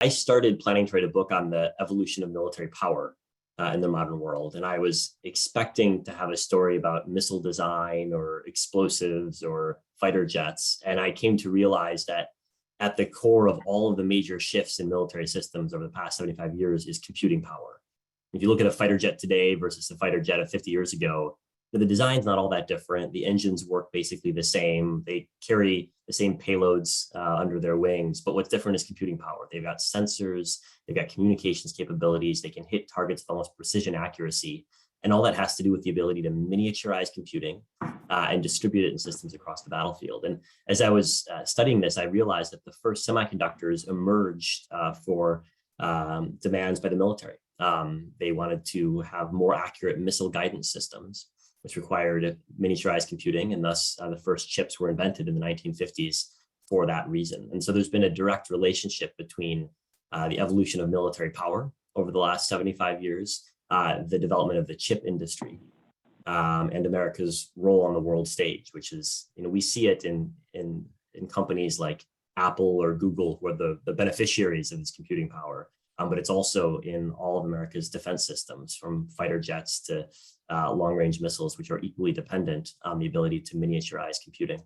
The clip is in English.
I started planning to write a book on the evolution of military power in the modern world. And I was expecting to have a story about missile design or explosives or fighter jets. And I came to realize that at the core of all of the major shifts in military systems over the past 75 years is computing power. If you look at a fighter jet today versus a fighter jet of 50 years ago, the design's not all that different. The engines work basically the same. They carry the same payloads under their wings, but what's different is computing power. They've got sensors, they've got communications capabilities, they can hit targets with almost precision accuracy. And all that has to do with the ability to miniaturize computing and distribute it in systems across the battlefield. And as I was studying this, I realized that the first semiconductors emerged for demands by the military. They wanted to have more accurate missile guidance systems, which required miniaturized computing, and thus the first chips were invented in the 1950s for that reason. And so there's been a direct relationship between the evolution of military power over the last 75 years, the development of the chip industry, and America's role on the world stage, which is, we see it in companies like Apple or Google, who are the beneficiaries of this computing power. But it's also in all of America's defense systems, from fighter jets to long-range missiles, which are equally dependent on the ability to miniaturize computing.